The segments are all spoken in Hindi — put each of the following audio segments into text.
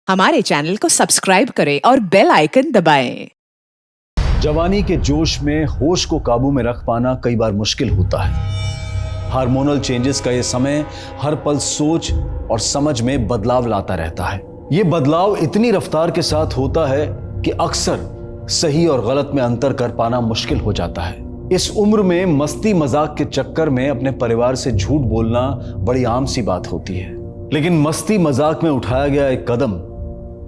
हमारे चैनल को सब्सक्राइब करें और बेल आइकन दबाएं। जवानी के जोश में होश को काबू में रख पाना कई बार मुश्किल होता है। हार्मोनल चेंजेस का ये समय हर पल सोच और समझ में बदलाव लाता रहता है। ये बदलाव इतनी रफ्तार के साथ होता है कि अक्सर सही और गलत में अंतर कर पाना मुश्किल हो जाता है। इस उम्र में मस्ती मजाक के चक्कर में अपने परिवार से झूठ बोलना बड़ी आम सी बात होती है, लेकिन मस्ती मजाक में उठाया गया एक कदम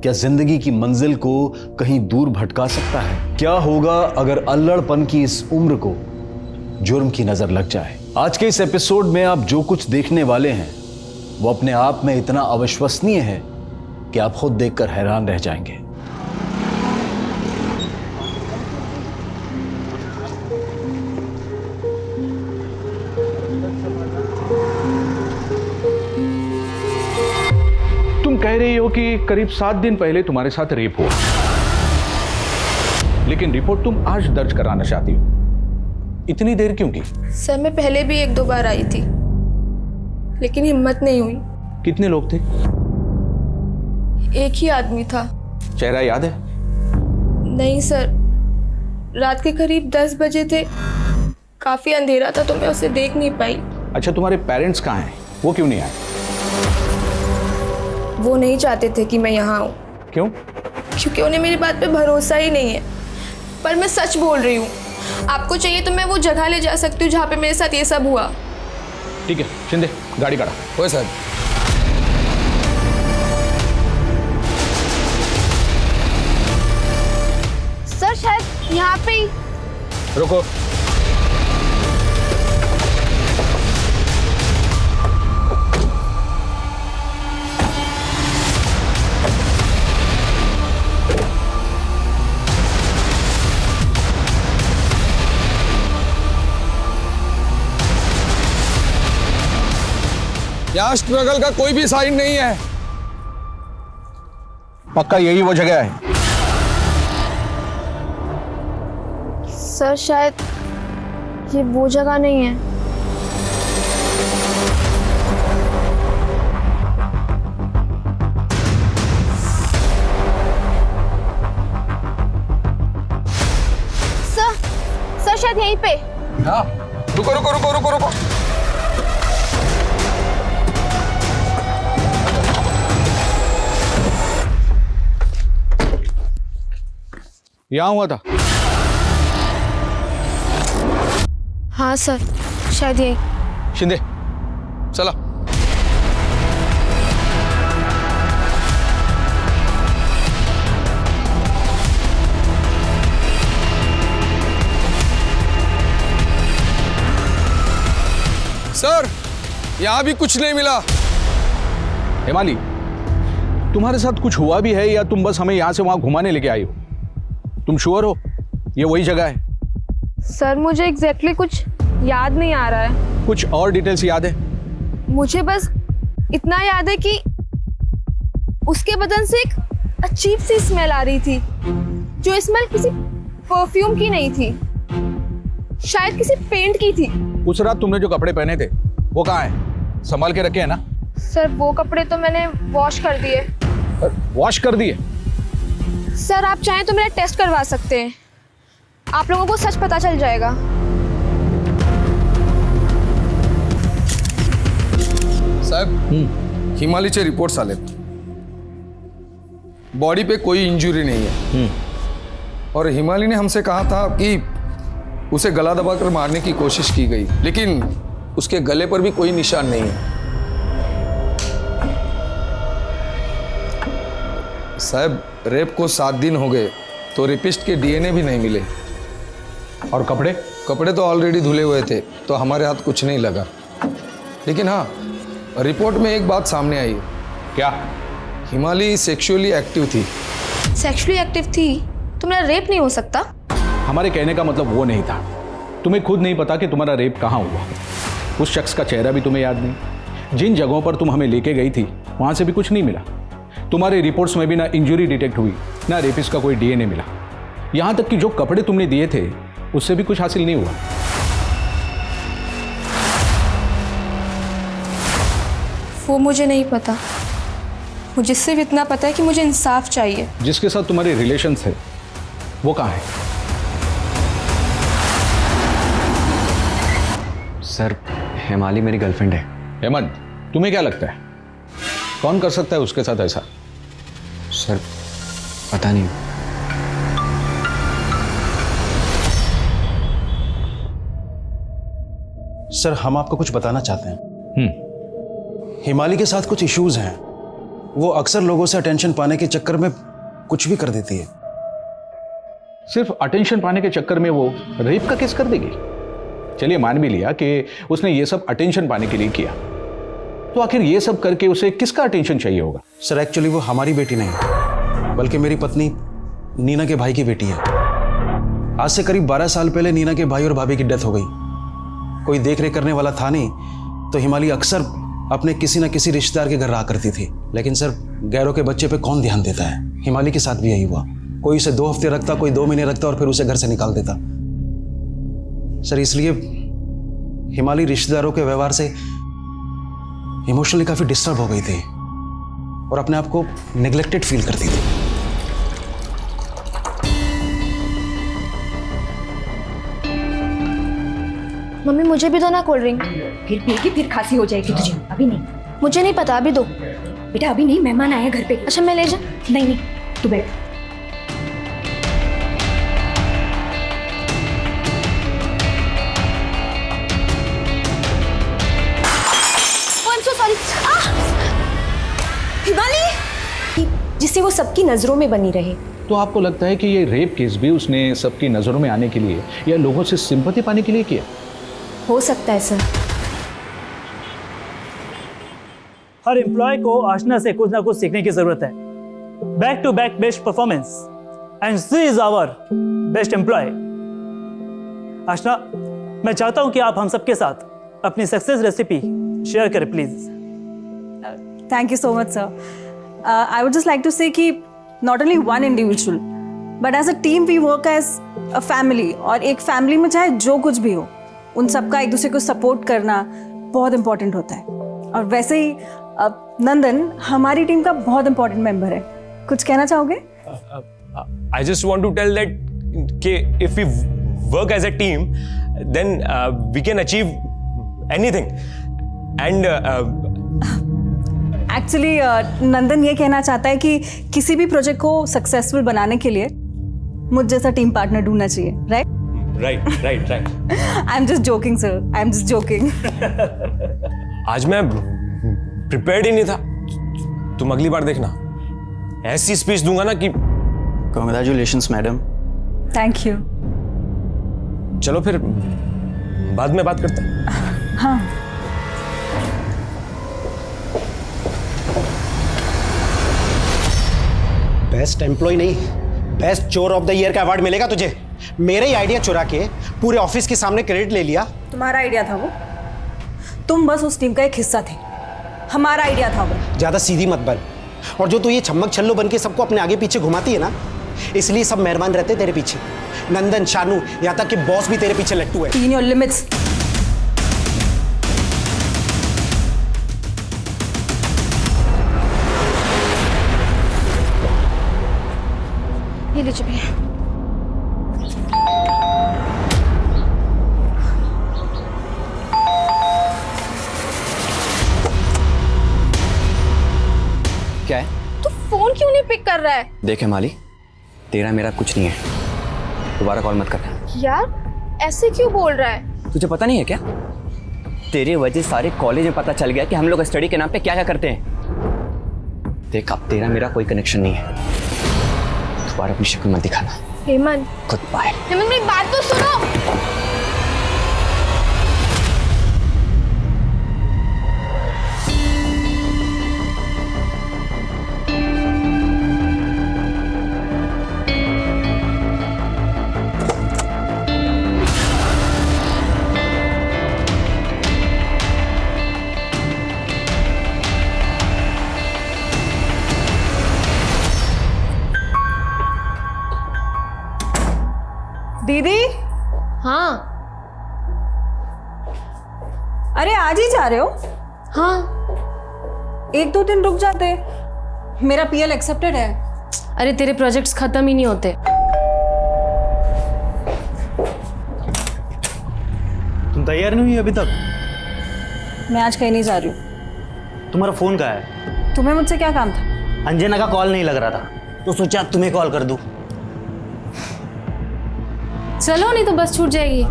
क्या जिंदगी की मंजिल को कहीं दूर भटका सकता है? क्या होगा अगर अल्लड़पन की इस उम्र को जुर्म की नजर लग जाए? आज के इस एपिसोड में आप जो कुछ देखने वाले हैं वो अपने आप में इतना अविश्वसनीय है कि आप खुद देखकर हैरान रह जाएंगे। तुम कह रही हो कि करीब 7 दिन पहले तुम्हारे साथ रेप हुआ, लेकिन रिपोर्ट तुम आज दर्ज कराना चाहती हो। इतनी देर क्यों की? सर मैं पहले भी 1-2 बार आई थी, लेकिन हिम्मत नहीं हुई। कितने लोग थे? एक ही आदमी था। चेहरा याद है? नहीं सर, रात के करीब 10 बजे थे। काफी अंधेरा था तो मैं उसे देख नहीं पाई। अच्छा, तुम्हारे पेरेंट्स कहाँ हैं? वो क्यों नहीं आए? वो नहीं चाहते थे कि मैं यहाँ आऊँ। क्यों? क्योंकि उन्हें मेरी बात पे भरोसा ही नहीं है। पर मैं सच बोल रही हूँ। आपको चाहिए तो मैं वो जगह ले जा सकती हूँ जहाँ पे मेरे साथ ये सब हुआ। ठीक है शिंदे, गाड़ी काढ़ा। ओए साहब, सर शायद यहाँ पे ही। रुको। यहाँ स्ट्रगल का कोई भी साइन नहीं है। पक्का यही वो जगह है? सर शायद ये वो जगह नहीं है। सर शायद यहीं पे। हाँ, रुको रुको रुको रुको रुको। यहाँ हुआ था? हाँ सर, शायद यही। शिंदे चला। सर, यहाँ भी कुछ नहीं मिला। हिमाली, तुम्हारे साथ कुछ हुआ भी है या तुम बस हमें यहाँ से वहाँ घुमाने लेके आई हो? तुम श्योर हो ये वही जगह है? सर मुझे एग्जैक्टली कुछ याद नहीं आ रहा है। कुछ और डिटेल्स याद है? मुझे बस इतना याद है कि उसके बदन से एक अजीब सी स्मेल आ रही थी, जो स्मेल किसी परफ्यूम की नहीं थी, शायद किसी पेंट की थी। उस रात तुमने जो कपड़े पहने थे वो कहाँ है? संभाल के रखे हैं ना? सर वो कपड़े तो मैंने वॉश कर दिए। वॉश कर दिए? सर आप चाहें तो मेरा टेस्ट करवा सकते हैं, आप लोगों को सच पता चल जाएगा। साहब, हिमालयचे रिपोर्ट्स आले। बॉडी पे कोई इंजरी नहीं है। और हिमालय ने हमसे कहा था कि उसे गला दबाकर मारने की कोशिश की गई, लेकिन उसके गले पर भी कोई निशान नहीं है। साहब, रेप को 7 दिन हो गए तो रेपिस्ट के डीएनए भी नहीं मिले। और कपड़े? कपड़े तो ऑलरेडी धुले हुए थे तो हमारे हाथ कुछ नहीं लगा। लेकिन हाँ, रिपोर्ट में एक बात सामने आई। क्या? हिमाली सेक्सुअली एक्टिव थी। सेक्सुअली एक्टिव थी तो मेरा रेप नहीं हो सकता? हमारे कहने का मतलब वो नहीं था। तुम्हें खुद नहीं पता कि तुम्हारा रेप कहाँ हुआ। उस शख्स का चेहरा भी तुम्हें याद नहीं। जिन जगहों पर तुम हमें लेके गई थी वहाँ से भी कुछ नहीं मिला। तुम्हारे रिपोर्ट्स में भी ना इंजरी डिटेक्ट हुई, ना रेपिस्ट का कोई डीएनए मिला। यहाँ तक कि जो कपड़े तुमने दिए थे उससे भी कुछ हासिल नहीं हुआ। वो मुझे नहीं पता। मुझे सिर्फ इतना पता है कि मुझे इंसाफ चाहिए। जिसके साथ तुम्हारे रिलेशन थे वो कहाँ है? सर, हिमाली मेरी गर्लफ्रेंड है। हेमंत, तुम्हें क्या लगता है कौन कर सकता है उसके साथ ऐसा? सर, पता नहीं। सर, हम आपको कुछ बताना चाहते हैं। हिमाली के साथ कुछ इश्यूज हैं। वो अक्सर लोगों से अटेंशन पाने के चक्कर में कुछ भी कर देती है। सिर्फ अटेंशन पाने के चक्कर में वो रेप का केस कर देगी? चलिए, मान भी लिया कि उसने ये सब अटेंशन पाने के लिए किया, तो आखिर ये सब करके उसे किसका अटेंशन चाहिए होगा? सर, एक्चुअली वो हमारी बेटी नहीं, बल्कि मेरी पत्नी नीना के भाई की बेटी है। आज से करीब 12 साल पहले नीना के भाई और भाभी की डेथ हो गई। कोई देख रेख करने वाला था नहीं, तो हिमाली अक्सर अपने किसी न किसी रिश्तेदार के घर रहा करती थी। लेकिन सर, गैरों के बच्चे पे कौन ध्यान देता है? हिमाली के साथ भी यही हुआ। कोई उसे 2 हफ्ते रखता, कोई 2 महीने रखता और फिर उसे घर से निकाल देता। सर, इसलिए हिमाली रिश्तेदारों के व्यवहार से इमोशनली काफी डिस्टर्ब हो गई थी और अपने आप को नेग्लेक्टेड फील करती थी। मम्मी, मुझे भी दो ना कोल्ड ड्रिंक। फिर पिएगी, फिर खांसी हो जाएगी तुझे। अभी नहीं मुझे नहीं पता, अभी दो। बेटा, अभी नहीं, मेहमान आए हैं घर पे। अच्छा, मैं ले जा। नहीं नहीं, तू बैठ। सॉरी। हिमाली, जिससे वो सबकी नजरों में बनी रहे। तो आपको लगता है कि ये रेप केस भी उसने सबकी नजरों में आने के लिए या लोगों से सिंपैथी पाने के लिए किया? हो सकता है सर। हर एम्प्लॉय को आशना से कुछ ना कुछ सीखने की जरूरत है। Back to back best performance and she is our best employ. Aashna, मैं चाहता हूं कि आप हम सबके साथ अपनी सक्सेस रेसिपी शेयर करें please. Thank you so much, sir. I would just like to say कि not only one individual, but as a team we work as a family. और एक फैमिली में चाहे जो कुछ भी हो, उन सबका एक दूसरे को सपोर्ट करना बहुत इम्पोर्टेंट होता है। और वैसे ही नंदन हमारी टीम का बहुत इम्पोर्टेंट मेंबर है। कुछ कहना चाहोगे? I just want to tell that if we work as a team, then we can achieve anything. And actually Nandan ये कहना चाहता है कि किसी भी प्रोजेक्ट को सक्सेसफुल बनाने के लिए मुझ जैसा टीम पार्टनर ढूंढना चाहिए, right? right. I am just joking sir, I am just joking. आज मैं प्रिपेयर्ड ही नहीं था। तुम अगली बार देखना, ऐसी स्पीच दूंगा ना कि। Congratulations, madam. Thank you. चलो फिर बाद में बात करते हैं। हाँ। बेस्ट एम्प्लॉय नहीं, बेस्ट चोर ऑफ द ईयर का अवार्ड मिलेगा तुझे। मेरे ही आइडिया चुरा के पूरे ऑफिस के सामने क्रेडिट ले लिया। तुम्हारा आइडिया था वो? तुम बस उस टीम का एक हिस्सा थे। हमारा आइडिया था वो। ज्यादा सीधी मत बन। और जो तू ये छम्मक छल्लो बन के सबको अपने आगे पीछे घुमाती है ना, इसलिए सब मेहरबान रहते तेरे पीछे। नंदन, शानू, यहाँ तक कि बॉस भी तेरे पीछे लट्टू है। In your limits. ये लीजिए भैया। क्या है? तू फोन क्यों नहीं पिक कर रहा है? देख हिमाली, तेरा मेरा कुछ नहीं है। दोबारा कॉल मत करना। यार, ऐसे क्यों बोल रहा है? तुझे पता नहीं है क्या? तेरी वजह सारे कॉलेज में पता चल गया कि हम लोग स्टडी के नाम पे क्या क्या करते हैं। देख, अब तेरा मेरा कोई कनेक्शन नहीं है। दोबारा अपनी शक्ल मत दिखाना। हेमंत, खुद बाय। हेमंत, मेरी बात तो सुनो। दीदी। हाँ। अरे आज ही जा रहे हो? हाँ। 1-2 दिन रुक जाते। मेरा पीएल एक्सेप्टेड है। अरे तेरे प्रोजेक्ट्स खत्म ही नहीं होते। तुम तैयार नहीं हुई अभी तक? मैं आज कहीं नहीं जा रही हूँ। तुम्हारा फोन कहाँ है? तुम्हें मुझसे क्या काम था? अंजना का कॉल नहीं लग रहा था तो सोचा तुम्हें कॉल कर दूं। चलो नहीं तो बस छूट जाएगी।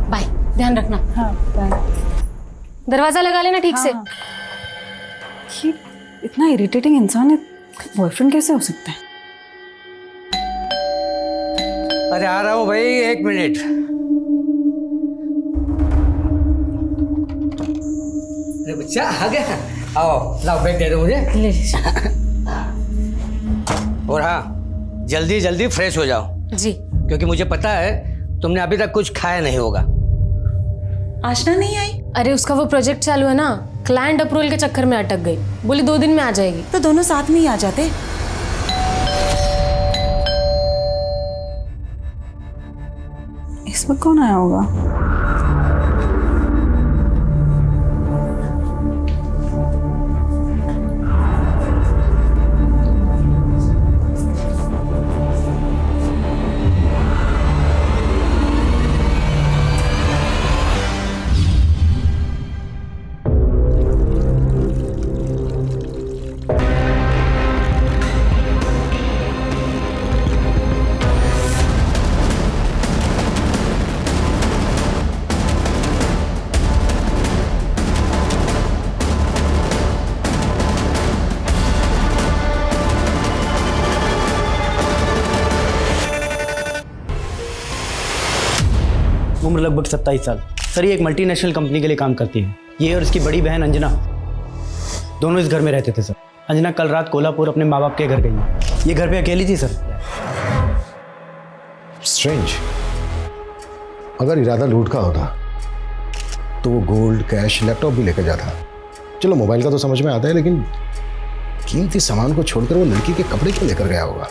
बाय, ध्यान रखना। हाँ बाय। दरवाजा लगा लेना ठीक से। ये इतना इरिटेटिंग इंसान है, बॉयफ्रेंड कैसे हो सकता है? अरे आ रहा हूँ भाई, 1 मिनट। अरे बच्चा आ गया, आओ लाओ बैग दे दो मुझे। ले और हाँ, जल्दी जल्दी फ्रेश हो जाओ जी। क्योंकि मुझे पता है तुमने अभी तक कुछ खाया नहीं होगा। आशना नहीं आई? अरे उसका वो प्रोजेक्ट चालू है ना, क्लाइंट अप्रूवल के चक्कर में अटक गई। बोली 2 दिन में आ जाएगी। तो दोनों साथ में ही आ जाते। इस वक्त कौन आया होगा? उम्र लगभग 27 साल। सर ये एक मल्टीनेशनल कंपनी के लिए काम करती है। ये और इसकी बड़ी बहन अंजना दोनों इस घर में रहते थे सर। अंजना कल रात कोल्हापुर अपने माँ बाप के घर गई। ये घर पे अकेली थी सर। स्ट्रेंज। अगर इरादा लूट का होता तो वो गोल्ड, कैश, लैपटॉप भी लेकर जाता। चलो मोबाइल का तो समझ में आता है, लेकिन कीमती सामान को छोड़कर वो लड़की के कपड़े क्यों लेकर गया होगा?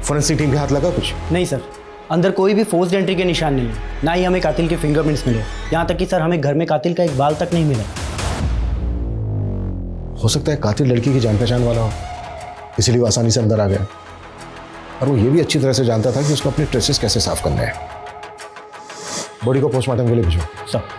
फोरेंसिक टीम के हाथ लगा कुछ? नहीं सर, अंदर कोई भी फोर्स्ड एंट्री के निशान नहीं है, ना ही हमें कातिल के फिंगरप्रिंट्स मिले। यहाँ तक कि सर हमें घर में कातिल का एक बाल तक नहीं मिला। हो सकता है कातिल लड़की की जान पहचान वाला हो, इसीलिए वो आसानी से अंदर आ गया। और वो ये भी अच्छी तरह से जानता था कि उसको अपने ट्रेसेस कैसे साफ करने हैं। बॉडी को पोस्टमार्टम के लिए भेजो सर।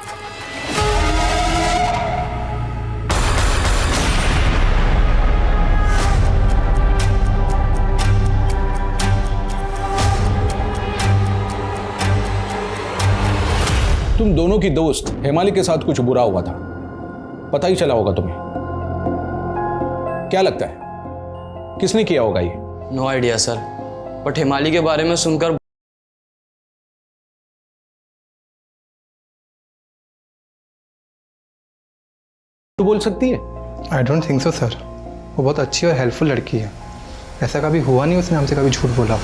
तुम दोनों की दोस्त हेमाली के साथ कुछ बुरा हुआ था, पता ही चला होगा तुम्हें। क्या लगता है किसने किया होगा ये? नो आइडिया सर, बट हिमाली के बारे में सुनकर तू बोल सकती है? I don't think so sir. वो बहुत अच्छी और हेल्पफुल लड़की है। ऐसा कभी हुआ नहीं उसने हमसे कभी झूठ बोला।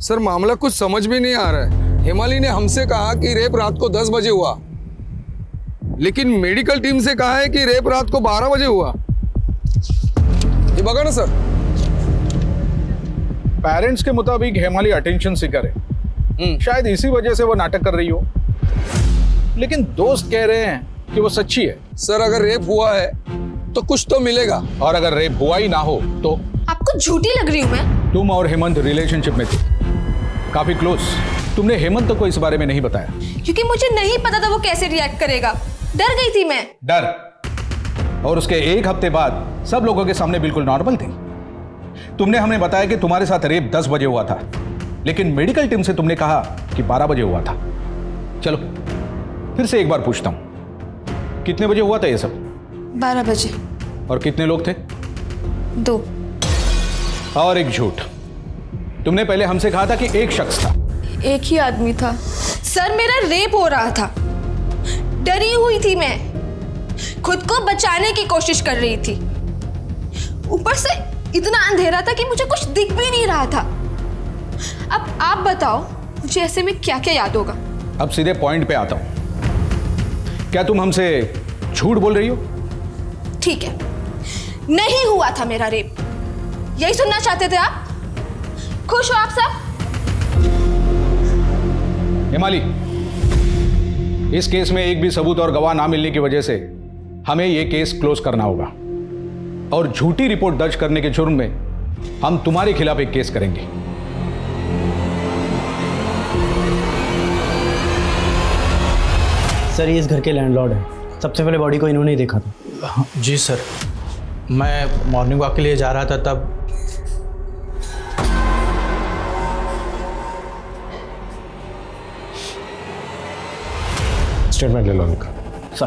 सर मामला कुछ समझ में नहीं आ रहा है। हिमाली ने हमसे कहा कि रेप रात को 10 बजे हुआ, लेकिन मेडिकल टीम से कहा है कि रेप रात को 12 बजे हुआ। ये बगा ना सर। पेरेंट्स के मुताबिक हेमाली अटेंशन सीकर है, शायद इसी वजह से वो नाटक कर रही हो, लेकिन दोस्त कह रहे हैं कि वो सच्ची है। सर अगर रेप हुआ है तो कुछ तो मिलेगा, और अगर रेप हुआ ही ना हो तो? आपको झूठी लग रही हूँ मैं? तुम और हेमंत रिलेशनशिप में थे, काफी क्लोज। तुमने हेमंत को इस बारे में नहीं बताया? क्योंकि मुझे नहीं पता था वो कैसे रिएक्ट करेगा। डर गई थी मैं। डर? और उसके 1 हफ्ते बाद सब लोगों के सामने बिल्कुल नॉर्मल थी। तुमने हमें बताया कि तुम्हारे साथ रेप 10 बजे हुआ था, लेकिन मेडिकल टीम से तुमने कहा कि 12 बजे हुआ था। चलो फिर से एक बार पूछता हूं, कितने बजे हुआ था ये सब? 12 बजे। और कितने लोग थे? 2। और एक झूठ। तुमने पहले हमसे कहा था कि एक शख्स था। एक ही आदमी था सर। मेरा रेप हो रहा था, डरी हुई थी मैं, खुद को बचाने की कोशिश कर रही थी। ऊपर से इतना अंधेरा था कि मुझे कुछ दिख भी नहीं रहा था। अब आप बताओ मुझे ऐसे में क्या क्या याद होगा? अब सीधे पॉइंट पे आता हूं। क्या तुम हमसे झूठ बोल रही हो? ठीक है, नहीं हुआ था मेरा रेप। यही सुनना चाहते थे आप? खुश हो आप सब? हिमाली, इस केस में एक भी सबूत और गवाह ना मिलने की वजह से हमें यह केस क्लोज करना होगा और झूठी रिपोर्ट दर्ज करने के जुर्म में हम तुम्हारे खिलाफ एक केस करेंगे। सर ये इस घर के लैंडलॉर्ड हैं। सबसे पहले बॉडी को इन्होंने ही देखा था। जी सर, मैं मॉर्निंग वॉक के लिए जा रहा था तब स्टेटमेंट ले लो उनका। सर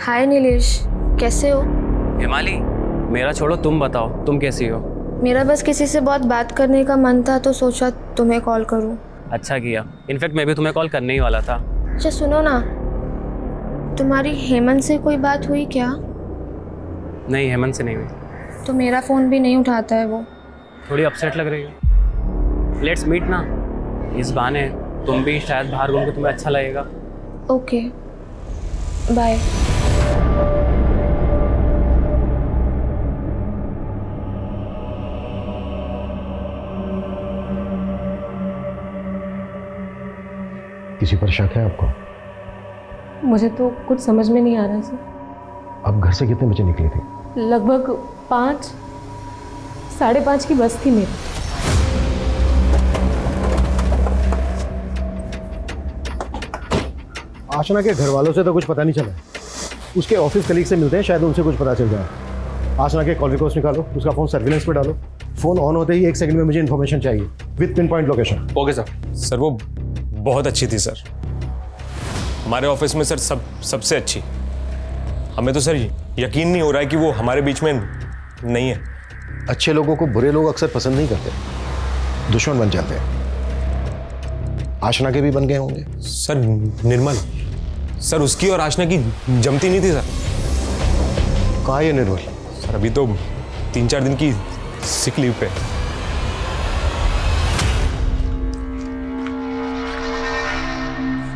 हाय नीलेश, कैसे हो? हिमाली, मेरा छोड़ो, तुम बताओ, तुम कैसी हो? मेरा बस किसी से बहुत बात करने का मन था तो सोचा तुम्हें कॉल करूं। अच्छा किया, इनफैक्ट मैं भी तुम्हें कॉल करने ही वाला था। अच्छा सुनो ना, तुम्हारी हेमंत से कोई बात हुई क्या? नहीं, हेमंत से नहीं हुई। तो मेरा फ़ोन भी नहीं उठाता है वो। थोड़ी अपसेट लग रही हो। लेट्स मीट ना, इस बहाने तुम भी शायद बाहर घूम के तुम्हें अच्छा लगेगा। Okay, bye. किसी पर शक है आपको? मुझे तो कुछ समझ में नहीं आ रहा सर। आप घर से कितने बजे निकली थी? लगभग 5, 5:30 की बस थी मेरी। आशना के घर वालों से तो कुछ पता नहीं चला। उसके ऑफिस कलीग से मिलते हैं, शायद उनसे कुछ पता चल जाए। आशना के कॉल रिकॉर्ड्स निकालो, उसका फ़ोन सर्विलेंस पे डालो। फ़ोन ऑन होते ही 1 सेकंड में मुझे इन्फॉर्मेशन चाहिए with pin point location. Okay sir. Sir वो बहुत अच्छी थी सर, हमारे ऑफिस में सर सबसे अच्छी। हमें तो सर यकीन नहीं हो रहा है कि वो हमारे बीच में नहीं है। अच्छे लोगों को बुरे लोग अक्सर पसंद नहीं करते, दुश्मन बन जाते हैं। आशना के भी बन गए होंगे। सर निर्मल, सर उसकी और आशना की जमती नहीं थी सर। कहाँ ये निर्मल? सर अभी तो 3-4 दिन की सिक लीव पे।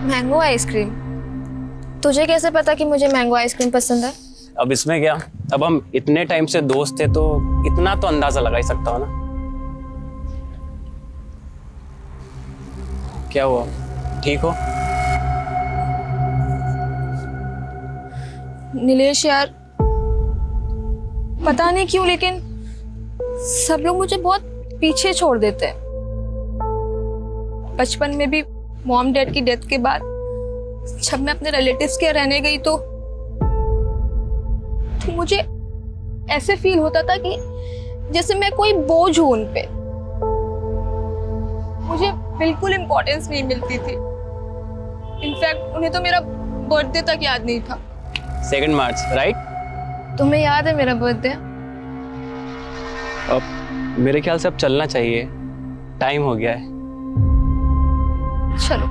Mango ice cream? तुझे कैसे पता कि मुझे मैंगो आइसक्रीम पसंद है? अब इसमें क्या, अब हम इतने टाइम से दोस्त थे तो इतना तो अंदाजा लगा ही सकता हूँ ना। क्या हुआ, ठीक हो? नीलेश यार, पता नहीं क्यों लेकिन सब लोग मुझे बहुत पीछे छोड़ देते हैं। बचपन में भी मॉम डैड की डेथ के बाद जब मैं अपने रिलेटिव्स के रहने गई तो मुझे ऐसे फील होता था कि जैसे मैं कोई बोझ हूं उन पे। मुझे बिल्कुल इम्पोर्टेंस नहीं मिलती थी। इनफैक्ट उन्हें तो मेरा बर्थडे तक याद नहीं था। 2 मार्च, राइट? तुम्हें याद है मेरा बर्थडे? अब मेरे ख्याल से अब चलना चाहिए, टाइम हो गया है। चलो।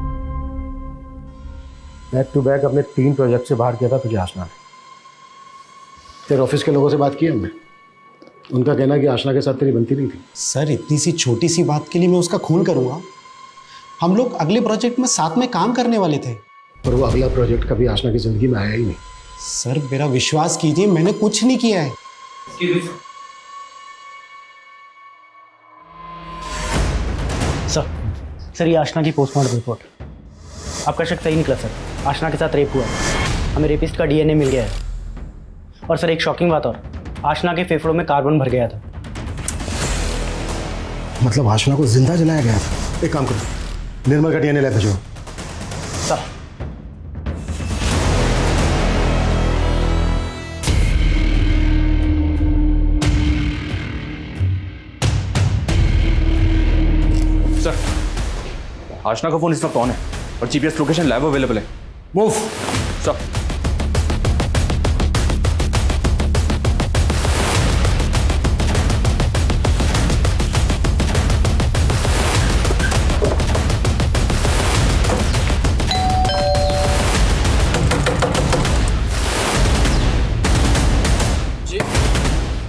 बैक टू बैक अपने 3 प्रोजेक्ट से बाहर किया था तुझे आशना ने। तेरे ऑफिस के लोगों से बात की हमने, उनका कहना कि आशना के साथ तेरी बनती नहीं थी। सर इतनी सी छोटी सी बात के लिए मैं उसका खून करूंगा? हम लोग अगले प्रोजेक्ट में साथ में काम करने वाले थे। पर वो अगला प्रोजेक्ट कभी आशना की जिंदगी में आया ही नहीं। सर मेरा विश्वास कीजिए, मैंने कुछ नहीं किया है। सर ये आशना की पोस्टमार्टम रिपोर्ट। आपका शक सही निकला सर, आशना के साथ रेप हुआ है। हमें रेपिस्ट का डीएनए मिल गया है। और सर एक शॉकिंग बात और, आशना के फेफड़ों में कार्बन भर गया था। मतलब आशना को जिंदा जलाया गया था। एक काम करो, निर्मल का डीएनए लैब भेजो। सर सर आशना का फोन इस वक्त ऑन है और जीपीएस लोकेशन लाइव अवेलेबल है। Move sir.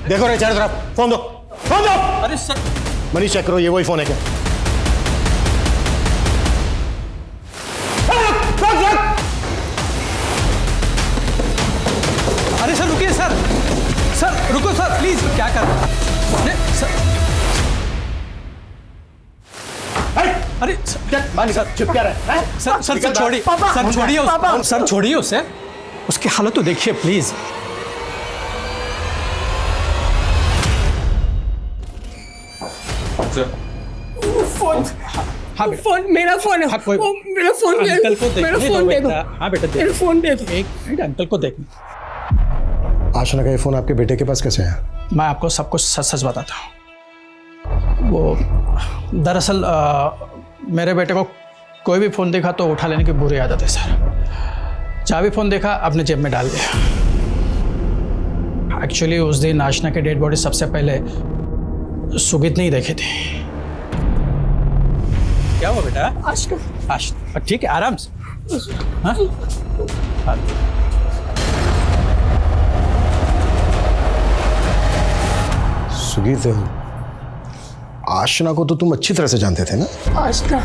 देखो रे चारों तरफ, फोन दो, फोन दो। अरे सर, मनीष चेक करो, ये वही फोन है क्या? अरे सर रुकिए सर, सर रुको सर प्लीज। क्या कर रहे हैं? अरे सर, अरे सर चुप क्या रहा है? सर छोड़िए, सर छोड़िए, सर छोड़िए उसे, उसकी हालत तो देखिए प्लीज। फोन हाँ बेटा, फोन मेरा फोन है। हाँ, कोई- वो मेरा फोन दे अंकल को दो, मेरा देखने फोन दो दे दो, बेटा। हाँ बेटा, मेरा फोन दे दो। एक मिनट, अंकल को देखने। आशना का ये फोन आपके बेटे के पास कैसे है? मैं आपको सब कुछ सच सच बताता हूँ। वो दरअसल मेरे बेटे को कोई भी फ़ोन देखा तो उठा लेने की बुरी आदत है सर। जहाँ भी फ़ोन देखा अपने जेब में डाल दिया। एक्चुअली उस दिन आशना की डेड बॉडी सबसे पहले सुगीत ने ही देखी थी। क्या हुआ बेटा? आशना ठीक है, आराम से। हाँ? हाँ। सुगीत, आशना को तो तुम अच्छी तरह से जानते थे ना? आशना,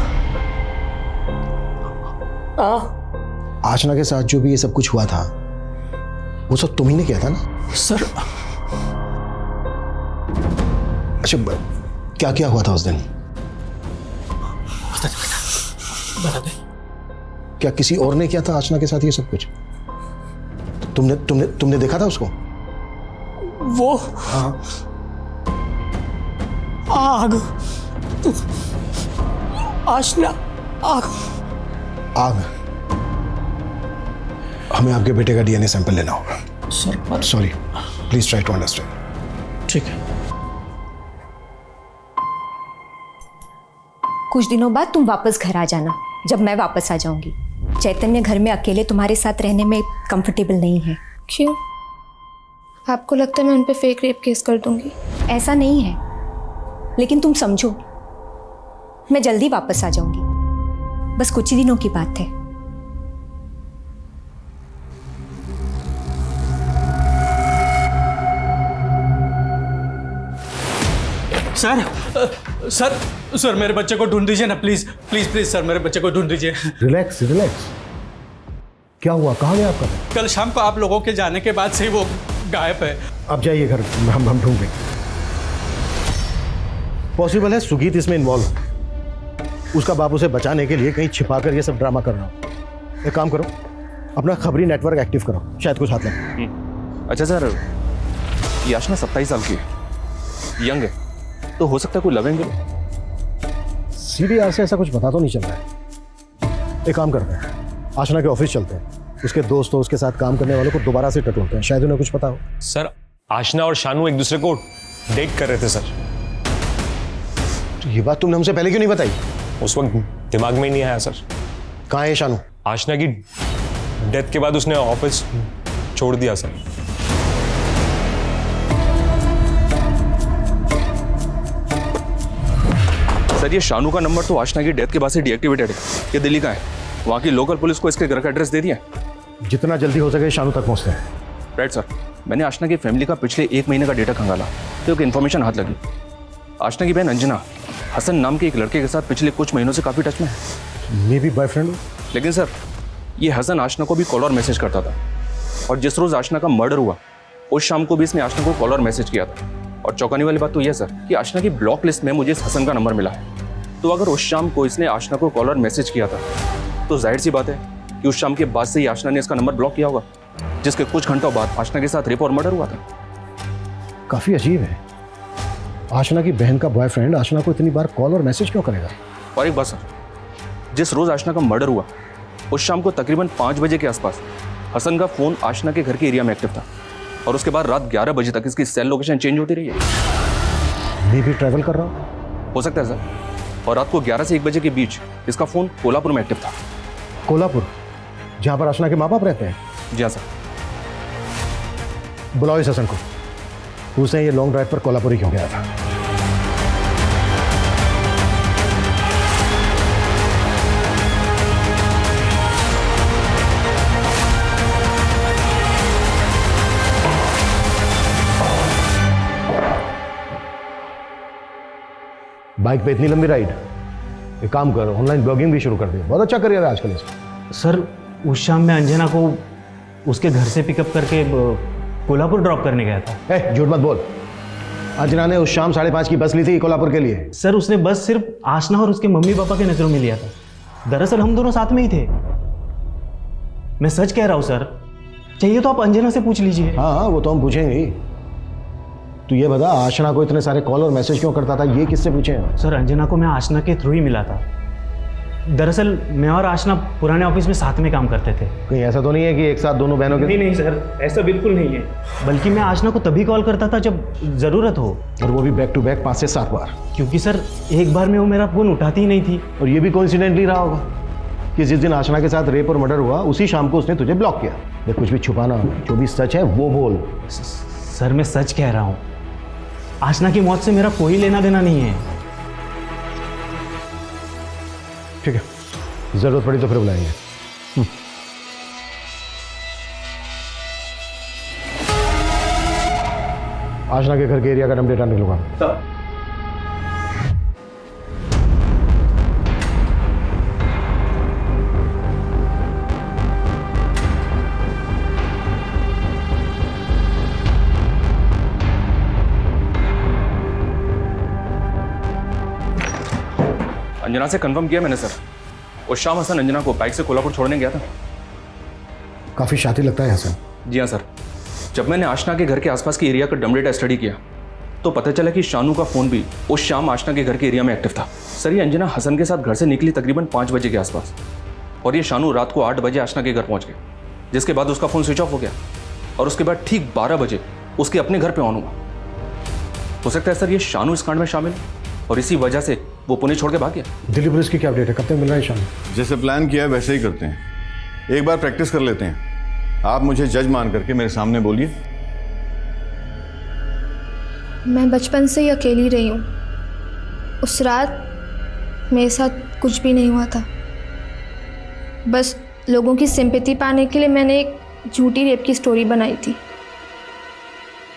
आशना के साथ जो भी ये सब कुछ हुआ था वो सब तुम ही ने किया था ना? सर अच्छा, क्या क्या हुआ था उस दिन? बता दे। क्या किसी और ने किया था आशना के साथ ये सब कुछ? तुमने तुमने तुमने देखा था उसको? वो हाँ। आग, आशना, आग। आग? हमें आपके बेटे का डीएनए सैंपल लेना होगा। Sir sorry, please try to understand. ठीक है। कुछ दिनों बाद तुम वापस घर आ जाना, जब मैं वापस आ जाऊंगी। चैतन्य घर में अकेले तुम्हारे साथ रहने में कंफर्टेबल नहीं है। क्यों? आपको लगता है मैं उन पे फेक रेप केस कर दूंगी? ऐसा नहीं है, लेकिन तुम समझो, मैं जल्दी वापस आ जाऊंगी। बस कुछ ही दिनों की बात है। सर मेरे बच्चे को ढूंढ दीजिए ना, प्लीज प्लीज प्लीज सर, मेरे बच्चे को ढूंढ दीजिए। Relax relax. क्या हुआ? कहाँ गया आपका? कल शाम को आप लोगों के जाने के बाद से ही वो गायब है। आप जाइए घर, हम ढूंढेंगे। पॉसिबल है सुगीत इसमें इन्वॉल्व। उसका बाप उसे बचाने के लिए कहीं छिपा कर ये सब ड्रामा कर रहा हो। एक काम करो, अपना खबरी नेटवर्क एक्टिव करो, शायद कुछ हाथ लगे। अच्छा सर, ये आशना 27 साल की है, यंग है, तो हो सकता है कोई लव एंगल। सीबीआई से ऐसा कुछ पता तो नहीं चल रहा है। एक काम करते हैं, आशना के ऑफिस चलते हैं, उसके दोस्तों उसके साथ काम करने वालों को दोबारा से टटोलते हैं, शायद उन्हें कुछ पता हो। सर, आशना और शानू एक दूसरे को डेट कर रहे थे सर। तो ये बात तुमने हमसे पहले क्यों नहीं बताई? उस वक्त दिमाग में ही नहीं आया सर। कहाँ है शानू? आशना की डेथ के बाद उसने ऑफिस छोड़ दिया सर। सर ये शानू का नंबर तो आशना की डेथ के बाद से डीएक्टिवेटेड है। ये दिल्ली का है, वहाँ की लोकल पुलिस को इसके घर का एड्रेस दे दिया। जितना जल्दी हो सके शानू तक पहुँचते हैं। राइट सर, मैंने आशना की फैमिली का पिछले 1 महीने का डेटा खंगाला, तो एक इन्फॉर्मेशन हाथ लगी। आशना की बहन अंजना हसन नाम के एक लड़के के साथ पिछले कुछ महीनों से काफ़ी टच में है। May be boyfriend. लेकिन सर, ये हसन आशना को भी कॉल और मैसेज करता था, और जिस रोज़ आशना का मर्डर हुआ उस शाम को भी इसने आशना को कॉल और मैसेज किया था। और चौंकाने वाली बात तो यह सर कि आशना की ब्लॉक लिस्ट में मुझे इस हसन का नंबर मिला है। तो अगर उस शाम को इसने आशना को कॉल और मैसेज किया था, तो जाहिर सी बात है कि उस शाम के बाद से ही आशना ने इसका नंबर ब्लॉक किया होगा, जिसके कुछ घंटों बाद आशना के साथ रेप और मर्डर हुआ था। काफी अजीब है, आशना की बहन का बॉयफ्रेंड आशना को इतनी बार कॉल और मैसेज क्यों करेगा? और एक बात सर, जिस रोज आशना का मर्डर हुआ उस शाम को तकरीबन 5 बजे के आसपास हसन का फोन आशना के घर के एरिया में एक्टिव था, और उसके बाद रात 11 बजे तक इसकी सेल लोकेशन चेंज होती रही है। मैं भी ट्रैवल कर रहा हो सकता है सर। और रात को 11 से 1 बजे के बीच इसका फोन कोल्हापुर में एक्टिव था। कोल्हापुर, जहां पर आशना के माँ बाप रहते हैं? जी हाँ सर। बुलाओ इस हसन को, उसने ये लॉन्ग ड्राइव पर कोल्हापुर ही क्यों गया था? बाइक पे इतनी लंबी राइड? एक काम कर, ऑनलाइन ब्लॉगिंग भी शुरू कर दे, बहुत अच्छा करियर है आजकल इसमें। सर उस शाम मैं अंजना को उसके घर से पिकअप करके कोल्हापुर ड्रॉप करने गया था। झूठ मत बोल, अंजना ने उस शाम 5:30 की बस ली थी कोल्हापुर के लिए। सर उसने बस सिर्फ आशना और उसके मम्मी पापा के नज़रों में लिया था। दरअसल हम दोनों साथ में ही थे। मैं सच कह रहा हूँ सर, चाहिए तो आप अंजना से पूछ लीजिए। हाँ वो तो हम पूछेंगे ही। तू ये बता, आशना को इतने सारे कॉल और मैसेज क्यों करता था, ये किससे पूछे? सर अंजना को मैं आशना के थ्रू ही मिला था। दरअसल मैं और आशना पुराने ऑफिस में साथ में काम करते थे। कहीं ऐसा तो नहीं है कि एक साथ दोनों बहनों के? नहीं सर, ऐसा बिल्कुल नहीं है। बल्कि मैं आशना को तभी कॉल करता था जब ज़रूरत हो, और वो भी बैक टू बैक 5 से 7 बार। क्योंकि सर एक बार में वो मेरा फ़ोन उठाती ही नहीं थी। और ये भी कोइंसिडेंटली रहा होगा कि जिस दिन आशना के साथ रेप और मर्डर हुआ उसी शाम को उसने तुझे ब्लॉक किया। देख, कुछ भी छुपाना, जो भी सच है वो बोल। सर मैं सच कह रहा हूँ, आशना की मौत से मेरा कोई लेना देना नहीं है। ठीक है, जरूरत पड़ी तो फिर बुलाएंगे। आशना के घर के एरिया का नंबर डेटा निकलवा। अंजना से कंफर्म किया मैंने सर। उस शाम हसन अंजना को बाइक से कोल्हापुर छोड़ने गया था। काफी शातिर लगता है हसन। जी हाँ सर। जब मैंने आशना के घर के आसपास के एरिया का डम डेटा स्टडी किया तो पता चला कि शानू का फ़ोन भी उस शाम आशना के घर के एरिया में एक्टिव था। सर ये अंजना हसन के साथ घर से निकली तकरीबन 5 बजे के आसपास, और ये शानू रात को 8 बजे आशना के घर पहुंच गया, जिसके बाद उसका फ़ोन स्विच ऑफ हो गया और उसके बाद ठीक 12 बजे उसके अपने घर पर ऑन हुआ। हो सकता है सर ये शानू इस कांड में शामिल है और इसी वजह से वो पुणे छोड़ के भाग गया। दिल्ली पुलिस की क्या अपडेट है, कब तक मिल रहा है शानू? जैसे प्लान किया है वैसे ही करते हैं। एक बार प्रैक्टिस कर लेते हैं। आप मुझे जज मान करके मेरे सामने बोलिए। मैं बचपन से ही अकेली रही हूँ। उस रात मेरे साथ कुछ भी नहीं हुआ था। बस लोगों की सिंपैथी पाने के लिए मैंने एक झूठी रेप की स्टोरी बनाई थी।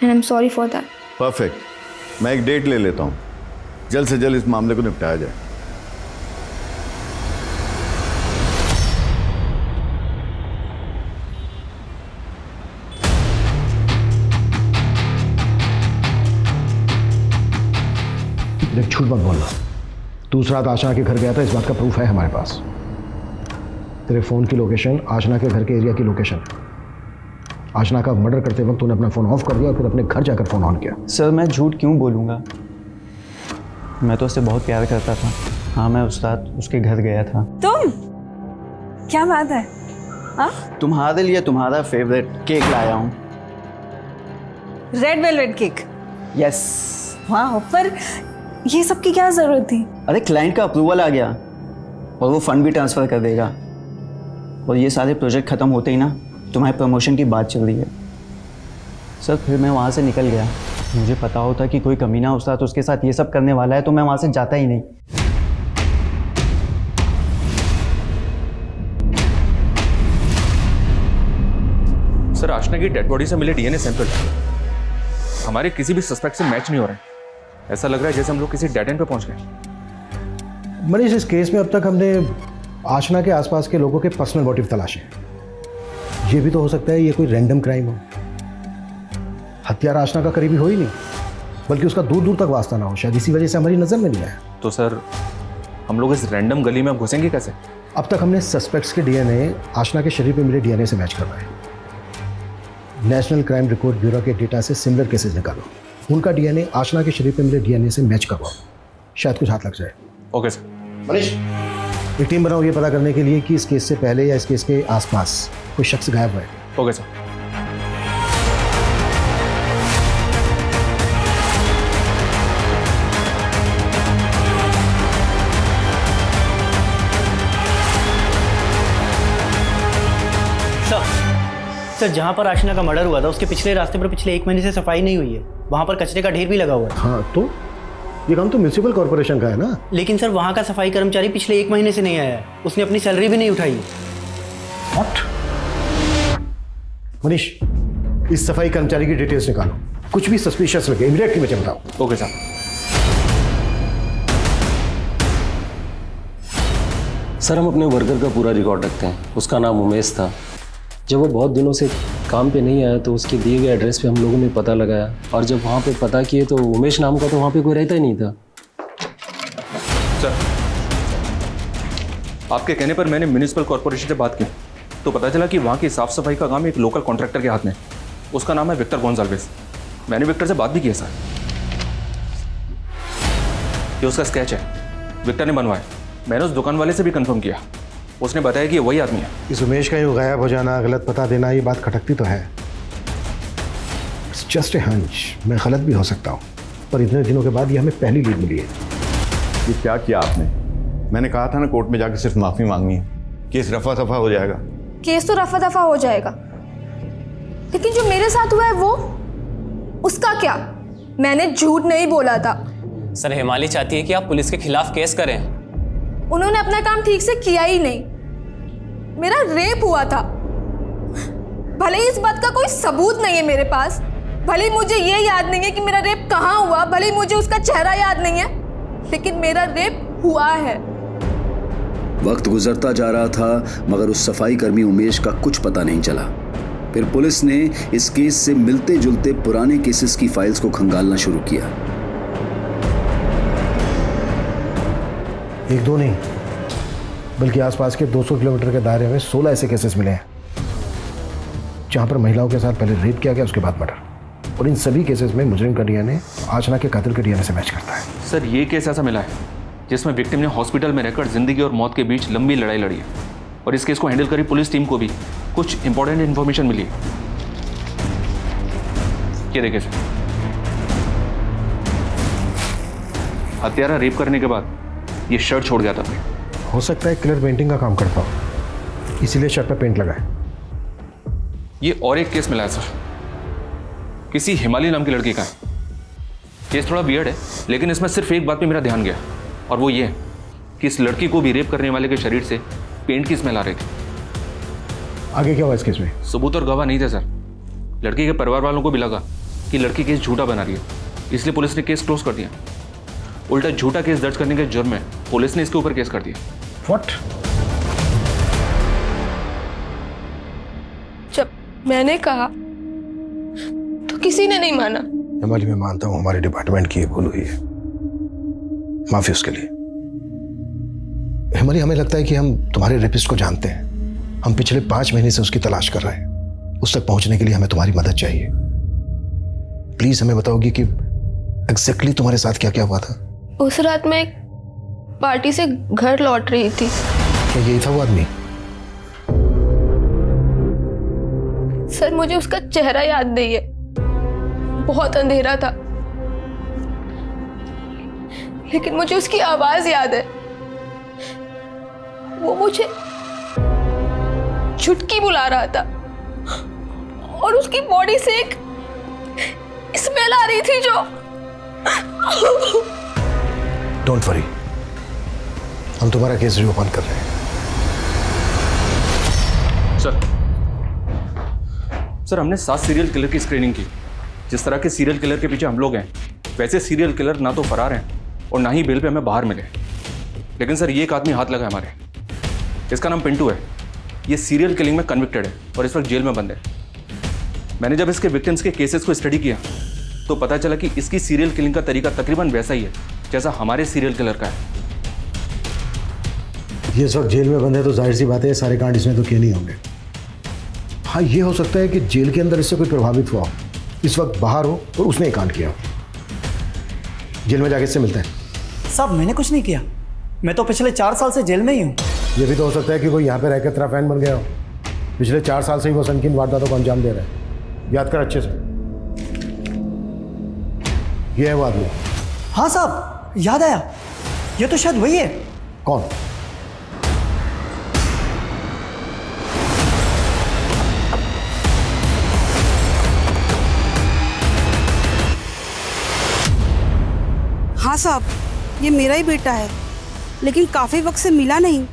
And I am sorry for that. Perfect. मैं एक डेट ले लेता हूँ, जल्द से जल्द इस मामले को निपटाया जाए। देख, झूठ मत बोलना। दूसरा रात आशना के घर गया था, इस बात का प्रूफ है हमारे पास। तेरे फोन की लोकेशन आशना के घर के एरिया की लोकेशन। आशना का मर्डर करते वक्त तूने अपना फोन ऑफ कर दिया और फिर अपने घर जाकर फोन ऑन किया। सर मैं झूठ क्यों बोलूँगा, मैं तो उससे बहुत प्यार करता था। हाँ मैं उस रात उसके घर गया था। तुम? क्या बात है? हाँ, तुम्हारे लिए तुम्हारा फेवरेट केक लाया हूँ। Red velvet cake? यस। वाह, पर ये सब की क्या जरूरत थी? अरे क्लाइंट का अप्रूवल आ गया और वो फंड भी ट्रांसफ़र कर देगा, और ये सारे प्रोजेक्ट ख़त्म होते ही ना तुम्हारे प्रमोशन की बात चल रही है। सर फिर मैं वहाँ से निकल गया। मुझे पता होता कि कोई कमीना उस रात उसके साथ ये सब करने वाला है तो मैं वहाँ से जाता ही नहीं। सर आशना की डेड बॉडी से मिले डीएनए सैंपल हमारे किसी भी सस्पेक्ट से मैच नहीं हो रहे हैं। ऐसा लग रहा है जैसे हम लोग किसी डेड एंड पे पहुंच गए। मनीष, इस केस में अब तक हमने आशना के आसपास के लोगों के पर्सनल मोटिव तलाशे। ये भी तो हो सकता है ये कोई रैंडम क्राइम हो। हत्यारा आशना का करीबी हो ही नहीं, बल्कि उसका दूर दूर तक वास्ता ना हो, शायद इसी वजह से हमारी नजर में नहीं आया। तो सर हम लोग इस रैंडम गली में अब घुसेंगे कैसे? अब तक हमने सस्पेक्ट्स के डीएनए आशना के शरीर पे मिले डीएनए से मैच करवाए। नेशनल क्राइम रिकॉर्ड ब्यूरो के डेटा से सिमिलर केसेस निकालो, उनका डीएनए आशना के शरीर पे मिले डीएनए से मैच करवाओ, शायद कुछ हाथ लग जाए। Okay sir. मनीष, एक टीम बनाओ ये पता करने के लिए कि इस केस से पहले या इस केस के आसपास कोई शख्स गायब हुआ है। Okay sir. सर जहाँ पर आशना का मर्डर हुआ था उसके पिछले रास्ते पर पिछले 1 महीने से सफाई नहीं हुई है। वहाँ पर कचरे का ढेर भी लगा हुआ है। हाँ तो ये काम तो म्यूनिसिपल कॉर्पोरेशन का है ना। लेकिन सर वहाँ का सफाई कर्मचारी पिछले 1 महीने से नहीं आया है, उसने अपनी सैलरी भी नहीं उठाई। What? मनीष, इस सफाई कर्मचारी की डिटेल्स निकालो, कुछ भी सस्पिशियस लगे इमीडिएटली मुझे बताओ। Okay sir. सर हम अपने वर्कर का पूरा रिकॉर्ड रखते हैं। उसका नाम उमेश था। जब वो बहुत दिनों से काम पे नहीं आया तो उसके दिए गए एड्रेस पे हम लोगों ने पता लगाया, और जब वहाँ पे पता किए तो उमेश नाम का तो वहाँ पे कोई रहता ही नहीं था। सर, आपके कहने पर मैंने म्यूनिसिपल कॉर्पोरेशन से बात की तो पता चला कि वहाँ की साफ सफाई का काम एक लोकल कॉन्ट्रैक्टर के हाथ में। उसका नाम है विक्टर गोंजाल्वेस। मैंने विक्टर से बात भी की है सर। ये उसका स्केच है, विक्टर ने बनवाया। मैंने उस दुकान वाले से भी कंफर्म किया, उसने बताया कि ये वही आदमी है। इस उमेश का यूँ गायब हो जाना, गलत पता देना, ये बात खटकती तो है। इट्स जस्ट ए हंच, मैं गलत भी हो सकता हूँ, पर इतने दिनों के बाद ये हमें पहली लीड मिली है। ये क्या किया आपने? मैंने कहा था ना कोर्ट में जाकर सिर्फ माफ़ी मांगनी है, केस रफा दफा हो जाएगा। केस तो रफा दफा हो जाएगा, लेकिन जो मेरे साथ हुआ है वो, उसका क्या? मैंने झूठ नहीं बोला था। सर, हिमाली चाहती है कि आप पुलिस के खिलाफ केस करें। उन्होंने अपना काम ठीक से किया ही नहीं। मेरा रेप हुआ था, भले ही इस बात का कोई सबूत नहीं है मेरे पास, भले ही मुझे ये याद नहीं है कि मेरा रेप कहाँ हुआ, भले ही मुझे उसका चेहरा याद नहीं है, लेकिन मेरा रेप हुआ है। वक्त गुजरता जा रहा था मगर उस सफाई कर्मी उमेश का कुछ पता नहीं चला। फिर पुलिस ने इस केस से मिलते जुलते पुराने केसेस की फाइल्स को खंगालना शुरू किया। एक दो नहीं, बल्कि आसपास के 200 किलोमीटर के दायरे में 16 ऐसे केसेस मिले हैं जहां पर महिलाओं के साथ पहले रेप किया गया, उसके बाद मर्डर। और इन सभी केसेस में मुजरिम का डीएनए आशना के कातिल के डीएनए से मैच करता है। सर, ये केस ऐसा मिला है जिसमें विक्टिम ने हॉस्पिटल में रहकर जिंदगी और मौत के बीच लंबी लड़ाई लड़ी है, और इस केस को हैंडल करी पुलिस टीम को भी कुछ इंपॉर्टेंट इंफॉर्मेशन मिली है। ये देखिए सर, हत्यारा रेप करने के बाद ये शर्ट छोड़ गया था। हो सकता है किलर पेंटिंग का काम करता हो, इसीलिए शर्ट पे पेंट लगा है। ये और एक केस मिला है सर, किसी हिमाली नाम की लड़की का है। केस थोड़ा वियर्ड है, लेकिन इसमें सिर्फ एक बात पे मेरा ध्यान गया, और वो ये कि इस लड़की को भी रेप करने वाले के शरीर से पेंट की स्मेल आ रही थी। आगे क्या हुआ इस केस में? सबूत और गवाह नहीं थे सर। लड़की के परिवार वालों को भी लगा कि लड़की केस झूठा बना रही है, इसलिए पुलिस ने केस क्लोज कर दिया। उल्टा झूठा केस दर्ज करने के जुर्म में पुलिस ने इसके ऊपर केस कर दिया। व्हाट? जब मैंने कहा तो किसी ने नहीं माना। हिमाली, मैं मानता हूं हमारे डिपार्टमेंट की भूल हुई है, माफी उसके लिए। हिमाली, हमें लगता है कि हम तुम्हारे रेपिस्ट को जानते हैं। हम पिछले 5 महीने से उसकी तलाश कर रहे हैं। उस तक पहुंचने के लिए हमें तुम्हारी मदद चाहिए। प्लीज हमें बताओगी कि एग्जैक्टली तुम्हारे साथ क्या क्या हुआ था? उस रात मैं एक पार्टी से घर लौट रही थी। क्या यही था वो आदमी? सर, मुझे उसका चेहरा याद नहीं है, बहुत अंधेरा था, लेकिन मुझे उसकी आवाज याद है। वो मुझे छुटकी बुला रहा था, और उसकी बॉडी से एक स्मेल आ रही थी जो। डोंट वरी, हम तुम्हारा केस रिओपन कर रहे हैं। सर, हमने 7 सीरियल किलर की स्क्रीनिंग की। जिस तरह के सीरियल किलर के पीछे हम लोग हैं, वैसे सीरियल किलर ना तो फरार हैं और ना ही बेल पे हमें बाहर मिले। लेकिन सर, ये एक आदमी हाथ लगा है हमारे। इसका नाम पिंटू है। ये सीरियल किलिंग में कन्विक्टेड है और इस वक्त जेल में बंद है। मैंने जब इसके विक्टिम्स के केसेस को स्टडी किया तो पता चला कि इसकी सीरियल किलिंग का तरीका तकरीबन वैसा ही है जैसा हमारे सीरियल किलर का है। ये इस वक्त जेल में बंद है तो जाहिर सी बात है ये सारे कांड इसने तो किए नहीं होंगे। हाँ, ये हो सकता है कि जेल के अंदर इससे कोई प्रभावित हुआ हो, इस वक्त बाहर हो और उसने ये कांड किया हो। जेल में जाके इससे मिलते हैं। साहब, मैंने कुछ नहीं किया, मैं तो पिछले 4 साल से जेल में ही हूँ। ये भी तो हो सकता है कि कोई यहाँ पे रहकर तेरा फैन बन गया हो। पिछले 4 साल से ही वो संकीर्ण वारदातों को अंजाम दे रहा है। याद कर अच्छे से। ये है वो आदमी। हाँ साहब, याद आया, ये तो शायद वही है। कौन? हाँ साहब, ये मेरा ही बेटा है, लेकिन काफी वक्त से मिला नहीं।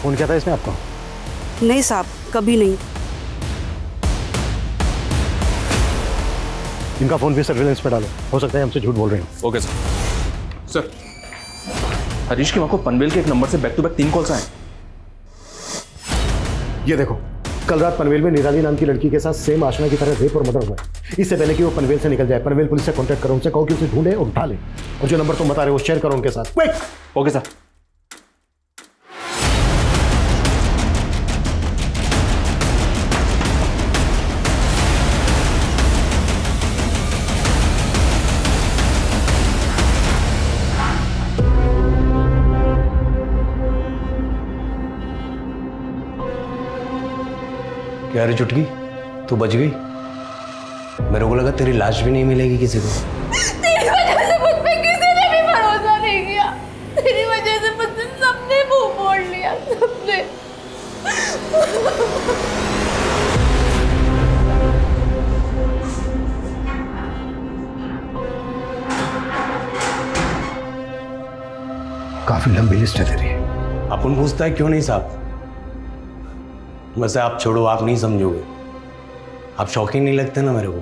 फोन किया था इसने आपको? नहीं साहब, कभी नहीं। इनका फोन भी सर्विलेंस पे डालो, हो सकता है हमसे झूठ बोल रहे हो। Okay sir. सर, हरीश की मां को पनवेल के एक नंबर से बैक टू बैक 3 कॉल्स आए। ये देखो, कल रात पनवेल में निराली नाम की लड़की के साथ सेम आशना की तरह रेप और मर्डर हुआ है। इससे पहले कि वो पनवेल से निकल जाए, पनवेल पुलिस से कांटेक्ट करो, उनसे कहो कि उसे ढूंढे और उठा ले, और जो नंबर तुम बता रहे हो शेयर करो उनके साथ। क्विक। Okay sir. क्या रे चुटकी, तू बच गई? मेरे को लगा तेरी लाश भी नहीं मिलेगी किसी को। तेरी वजह से मुझ पे किसी ने भी भरोसा नहीं किया। तेरी वजह से मुझसे सबने मुंह मोड़ लिया, सबने। काफी लंबी लिस्ट है तेरी। अपन पूछता है क्यों नहीं साहब? वैसे आप छोड़ो, आप नहीं समझोगे, आप शौकीन नहीं लगते ना मेरे को।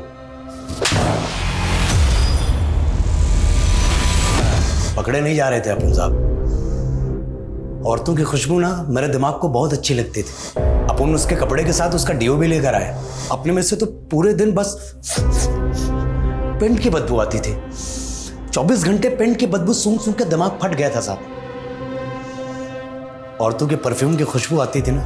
पकड़े नहीं जा रहे थे अपन साहब। औरतों की खुशबू ना मेरे दिमाग को बहुत अच्छी लगती थी। अपन उसके कपड़े के साथ उसका डीओ भी लेकर आए। अपने में से तो पूरे दिन बस पेंट की बदबू आती थी। 24 घंटे पेंट की बदबू सूंघ सूंघ के दिमाग फट गया था साहब। औरतों के परफ्यूम की खुशबू आती थी ना,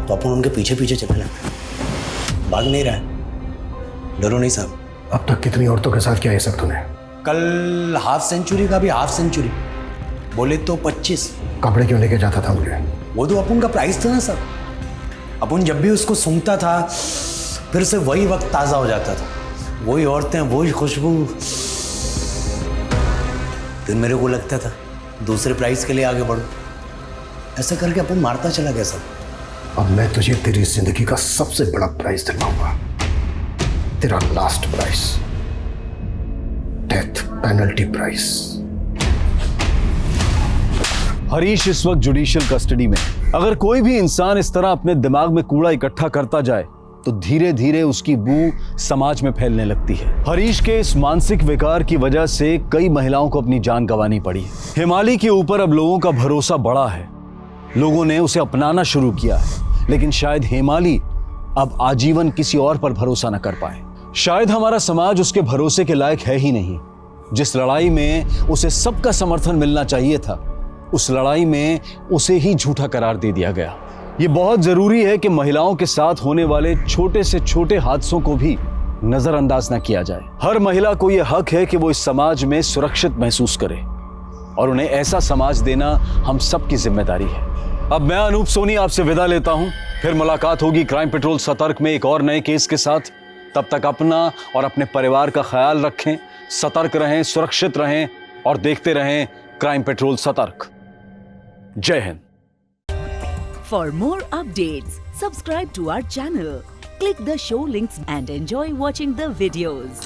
तो अपन उनके पीछे पीछे चलने लगते। भाग नहीं रहा है, डरो नहीं साहब। अब तक कितनी औरतों के साथ किया ये सब तूने? कल हाफ सेंचुरी का भी हाफ सेंचुरी, बोले तो 25। कपड़े क्यों लेके जाता था मुझे? वो तो अपन का प्राइस था ना सर। अपन जब भी उसको सूंघता था फिर से वही वक्त ताज़ा हो जाता था, वही औरतें, वही खुशबू। फिर मेरे को लगता था दूसरे प्राइस के लिए आगे बढ़ो। ऐसा करके अपन मारता चला गया सब। अब मैं तुझे तेरी जिंदगी का सबसे बड़ा प्राइस दिलवाऊंगा, तेरा last price, death penalty price. Harish इस वक्त जुडिशियल कस्टडी में। अगर कोई भी इंसान इस तरह अपने दिमाग में कूड़ा इकट्ठा करता जाए तो धीरे धीरे उसकी बू समाज में फैलने लगती है। हरीश के इस मानसिक विकार की वजह से कई महिलाओं को अपनी जान गंवानी पड़ी है। हिमाली के ऊपर अब लोगों का भरोसा बढ़ा है, लोगों ने उसे अपनाना शुरू किया है, लेकिन शायद हेमाली अब आजीवन किसी और पर भरोसा न कर पाए। शायद हमारा समाज उसके भरोसे के लायक है ही नहीं। जिस लड़ाई में उसे सबका समर्थन मिलना चाहिए था, उस लड़ाई में उसे ही झूठा करार दे दिया गया। ये बहुत जरूरी है कि महिलाओं के साथ होने वाले छोटे से छोटे हादसों को भी नजरअंदाज न किया जाए। हर महिला को यह हक है कि वो इस समाज में सुरक्षित महसूस करे, और उन्हें ऐसा समाज देना हम सबकी जिम्मेदारी है। अब मैं अनूप सोनी आपसे विदा लेता हूं। फिर मुलाकात होगी क्राइम पेट्रोल सतर्क में एक और नए केस के साथ। तब तक अपना और अपने परिवार का ख्याल रखें, सतर्क रहें, सुरक्षित रहें और देखते रहें क्राइम पेट्रोल सतर्क। जय Hind. For more updates, subscribe to our channel, click the show links and enjoy watching the videos.